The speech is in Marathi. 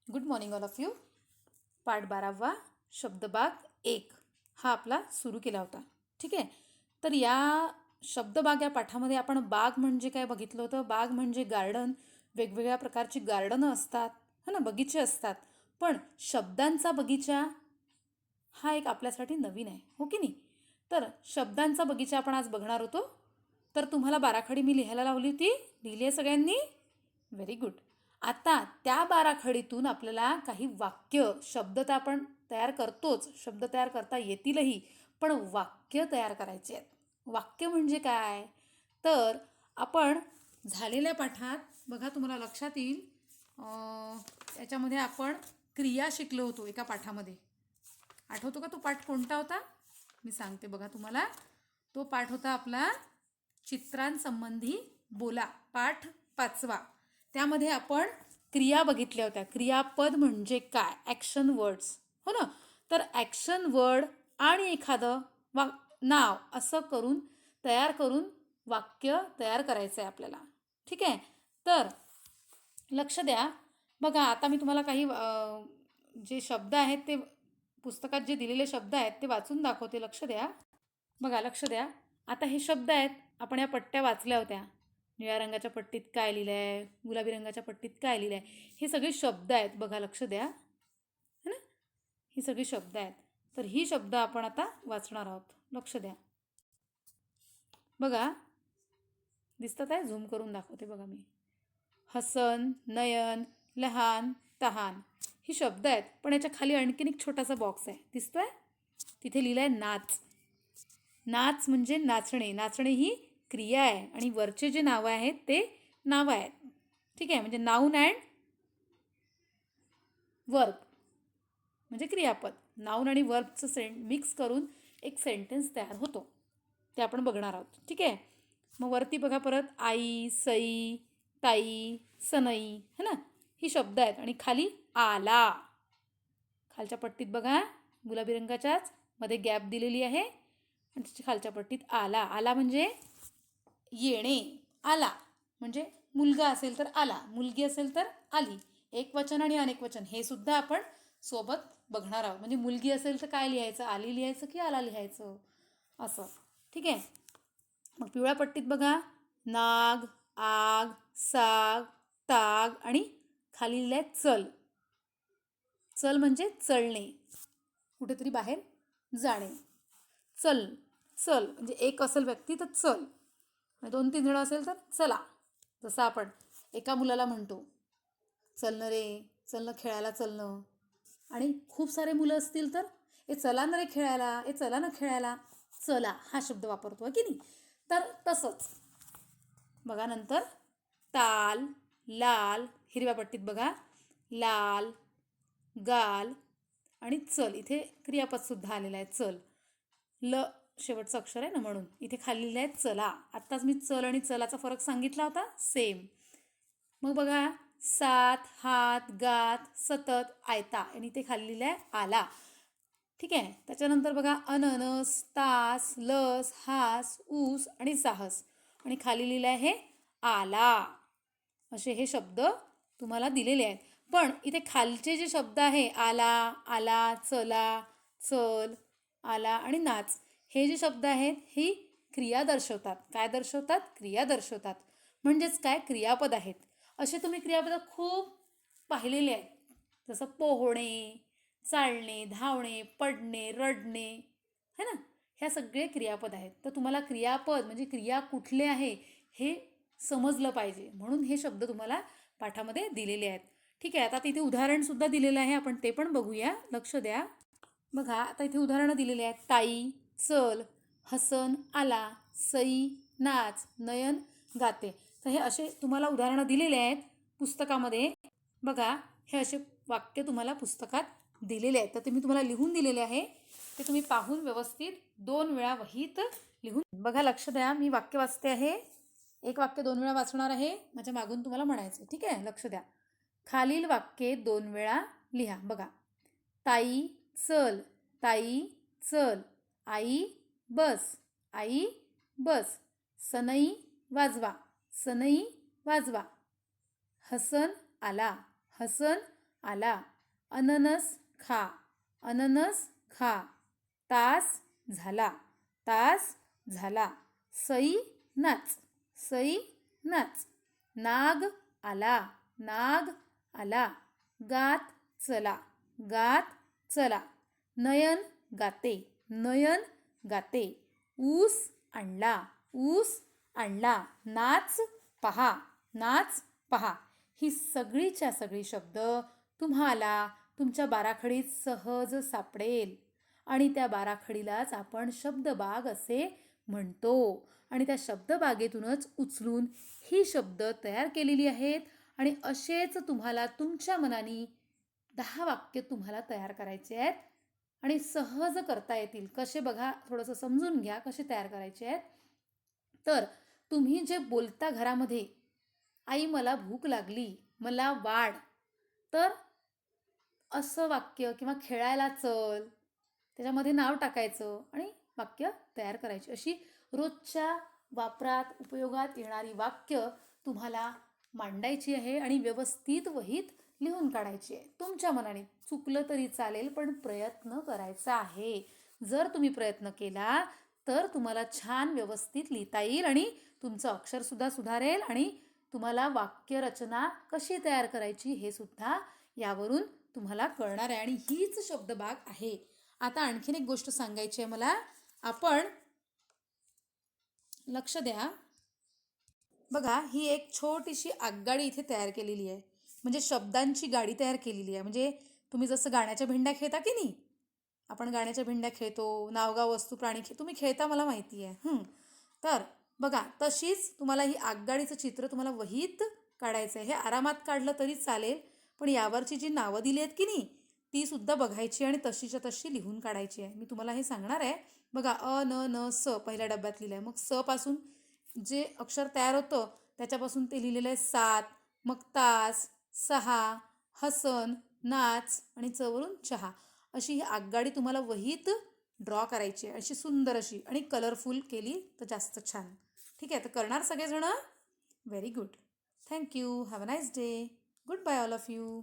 Good morning all of you. पाठ 12वा शब्दबाग 1 हा आपला सुरू केला होता. ठीक आहे. तर या शब्दबाग या पाठामध्ये आपण बाग म्हणजे काय बघितलं होतं. बाग म्हणजे गार्डन, वेगवेगळ्या प्रकारची गार्डनं असतात, है ना, बगीचे असतात. पण शब्दांचा बगीचा हा एक आपल्यासाठी नवीन आहे, हो की नाही. तर शब्दांचा बगीचा आपण आज बघणार होतो. तर तुम्हाला बाराखडी मी लिहायला लावली होती, लिहिली आहे सगळ्यांनी. Very good. आता त्या बाराखडीतून आपल्याला काही वाक्य, शब्द तर आपण तयार करतोच, शब्द तयार करता येतीलही, पण वाक्य तयार करायचे आहेत. वाक्य म्हणजे काय, तर आपण झालेल्या पाठात बघा, तुम्हाला लक्षात येईल, याच्यामध्ये आपण क्रिया शिकलो होतो एका पाठामध्ये. आठवतो का तो पाठ कोणता होता? मी सांगते बघा तुम्हाला. तो पाठ होता आपला चित्रांसंबंधी बोला, पाठ 5वा. त्यामध्ये आपण क्रिया बघितल्या होत्या. क्रियापद म्हणजे काय, ॲक्शन वर्ड्स, हो ना. तर ॲक्शन वर्ड आणि एखादं नाव असं करून तयार करून वाक्य तयार करायचं आहे आपल्याला. ठीक आहे. तर लक्ष द्या. बघा, आता मी तुम्हाला काही जे शब्द आहेत ते पुस्तकात जे दिलेले शब्द आहेत ते वाचून दाखवते. लक्ष द्या. बघा, लक्ष द्या. आता हे शब्द आहेत, आपण या पट्ट्या वाचल्या होत्या. निळ्या रंगाच्या पट्टीत काय लिहिलं आहे, गुलाबी रंगाच्या पट्टीत काय लिहिलं आहे, हे सगळे शब्द आहेत. बघा, लक्ष द्या, है ना. ही सगळी शब्द आहेत. तर ही शब्द आपण आता वाचणार आहोत. लक्ष द्या. बघा, दिसतात आहे, झूम करून दाखवते बघा मी. हसन, नयन, लहान, तहान ही शब्द आहेत. पण याच्या खाली आणखीन एक छोटासा बॉक्स आहे, दिसतोय. तिथे लिहिलं आहे नाच. नाच म्हणजे नाचणे. नाचणे ही क्रिया आहे आणि वरचे जे नावं आहेत ते नावं आहेत. ठीक आहे. म्हणजे नाऊन अँड वर्ब म्हणजे क्रियापद. नाऊन आणि वर्बचं मिक्स करून एक सेंटेन्स तयार होतो, ते आपण बघणार आहोत. ठीक आहे. मग वरती बघा परत आई, सई, ताई, सनई, है ना, ही शब्द आहेत. आणि खाली आला, खालच्या पट्टीत बघा, गुलाबी रंगाच्याच मध्ये गॅप दिलेली आहे आणि त्याच्या खालच्या पट्टीत आला. आला म्हणजे येणे. आला म्हणजे मुलगा असेल तर आला, मुलगी असेल तर आली. एक वचन आणि अनेक वचन हे सुद्धा आपण सोबत बघणार आहोत. म्हणजे मुलगी असेल तर काय लिहायचं, आली लिहायचं की आला लिहायचं, असं. ठीक आहे. मग पिवळ्या पट्टीत बघा, नाग, आग, साग, ताग आणि खाली लिहिलं आहे चल. चल म्हणजे चलणे, कुठेतरी बाहेर जाणे. चल, चल म्हणजे एक असेल व्यक्ती तर चल, 2-3 जण असेल तर चला. जसं आपण एका मुलाला म्हणतो, चलणं रे, चलणं खेळायला चलणं. आणि खूप सारे मुलं असतील तर ए चला ना रे खेळायला, ए चला ना खेळायला, चला हा शब्द वापरतो की नाही. तर तसंच बघा, नंतर ताल, लाल, हिरव्या पट्टीत बघा, लाल, गाल आणि चल. इथे क्रियापदसुद्धा आलेलं आहे, चल. ल शेवटचं अक्षर आहे ना, म्हणून इथे खाली लिहिलं आहे चला. आत्ताच मी चल आणि चलाचा फरक सांगितला होता, सेम. मग बघा, सात, हात, गात, सतत, आयता आणि इथे खाली लिहिलं आहे आला. ठीक आहे. त्याच्यानंतर बघा, अननस, तास, लस, हास, ऊस आणि साहस आणि खाली लिहिलं आहे आला. असे हे शब्द तुम्हाला दिलेले आहेत. पण इथे खालचे जे शब्द आहे, आला, आला, चला, चल, आला आणि नाच, हे जे शब्द आहेत ही क्रिया दर्शवतात. काय दर्शवतात? क्रिया दर्शवतात. म्हणजेच काय, क्रियापद आहेत. असे तुम्ही क्रियापद खूप पाहिलेले आहेत. जसं पोहणे, चालणे, धावणे, पडणे, रडणे, है ना, ह्या सगळे क्रियापद आहेत. तर तुम्हाला क्रियापद म्हणजे क्रिया कुठले आहे हे समजलं पाहिजे, म्हणून हे शब्द तुम्हाला पाठामध्ये दिलेले आहेत. ठीक आहे. आता तिथे उदाहरणसुद्धा दिलेलं आहे, आपण ते पण बघूया. लक्ष द्या. बघा, आता इथे उदाहरणं दिलेली आहेत. ताई चल, हसन आला, सई नाच, नयन गाते. तर हे असे तुम्हाला उदाहरणं दिलेले आहेत पुस्तकामध्ये. बघा, हे असे वाक्य तुम्हाला पुस्तकात दिलेले आहेत. तर ते मी तुम्हाला लिहून दिलेले आहे, ते तुम्ही पाहून व्यवस्थित 2 वेळा वहीत लिहून बघा. लक्ष द्या, मी वाक्य वाचते आहे. एक वाक्य 2 वेळा वाचणार आहे, माझ्या मागून तुम्हाला म्हणायचं. ठीक आहे. लक्ष द्या. खालील वाक्ये 2 वेळा लिहा. बघा, ताई चल, ताई चल, आई बस, आई बस, सनई वाजवा, सनई वाजवा, हसन आला, हसन आला. अननस खा, अननस खा. तास झाला, तास झाला. सई नाच, सई नाच. नाग आला, नाग आला. गात चला, गात चला. नयन गाते, नयन गाते. ऊस आणला, ऊस आणला. नाच पहा, नाच पहा. ही सगळीच्या सगळी शब्द तुम्हाला तुमच्या बाराखडीत सहज सापडेल आणि त्या बाराखडीलाच आपण शब्दबाग असे म्हणतो आणि त्या शब्दबागेतूनच उचलून ही शब्द तयार केलेली आहेत आणि असेच तुम्हाला तुमच्या मनाने 10 वाक्य तुम्हाला तयार करायचे आहेत आणि सहज करता येतील. कसे बघा, थोडंसं समजून घ्या कसे तयार करायचे आहेत. तर तुम्ही जे बोलता घरामध्ये, आई मला भूक लागली, मला वाढ, तर असं वाक्य किंवा खेळायला चल, त्याच्यामध्ये नाव टाकायचं आणि वाक्य तयार करायची. अशी रोजच्या वापरात उपयोगात येणारी वाक्य तुम्हाला मांडायची आहे आणि व्यवस्थित वहीत लिहून काढायची आहे. तुमच्या मनाने चुकलं तरी चालेल, पण प्रयत्न करायचा आहे. जर तुम्ही प्रयत्न केला तर तुम्हाला छान व्यवस्थित लिहिता येईल आणि तुमचं अक्षरसुद्धा सुधारेल आणि तुम्हाला वाक्यरचना कशी तयार करायची हे सुद्धा यावरून तुम्हाला कळणार आहे आणि हीच शब्दबाग आहे. आता आणखीन एक गोष्ट सांगायची आहे मला. आपण लक्ष द्या. बघा, ही एक छोटीशी आगगाडी इथे तयार केलेली आहे. म्हणजे शब्दांची गाडी तयार केलेली आहे. म्हणजे तुम्ही जसं गाण्याच्या भेंड्या खेळता की नाही, आपण गाण्याच्या भेंड्या खेळतो, नावगाव वस्तू प्राणी तुम्ही खेळता मला माहिती आहे. तर बघा, तशीच तुम्हाला ही आगगाडीचं चित्र तुम्हाला वहीत काढायचं आहे. हे आरामात काढलं तरी चालेल, पण यावरची जी नावं दिली आहेत की नाही ती सुद्धा बघायची आणि तशीच्या तशी लिहून काढायची आहे. मी तुम्हाला हे सांगणार आहे. बघा, अ न न स पहिल्या डब्यात लिहिलं आहे. मग स पासून जे अक्षर तयार होतं त्याच्यापासून ते लिहिलेलं आहे 7, मग तास, 6, हसन, नाच आणि चवरून चहा. अशी ही आगगाडी तुम्हाला वहीत ड्रॉ करायची आहे. अशी सुंदर अशी आणि कलरफुल केली तर जास्त छान. ठीक आहे, तर करणार सगळेजण? Very good. Thank you. Have a nice day. Goodbye all of you.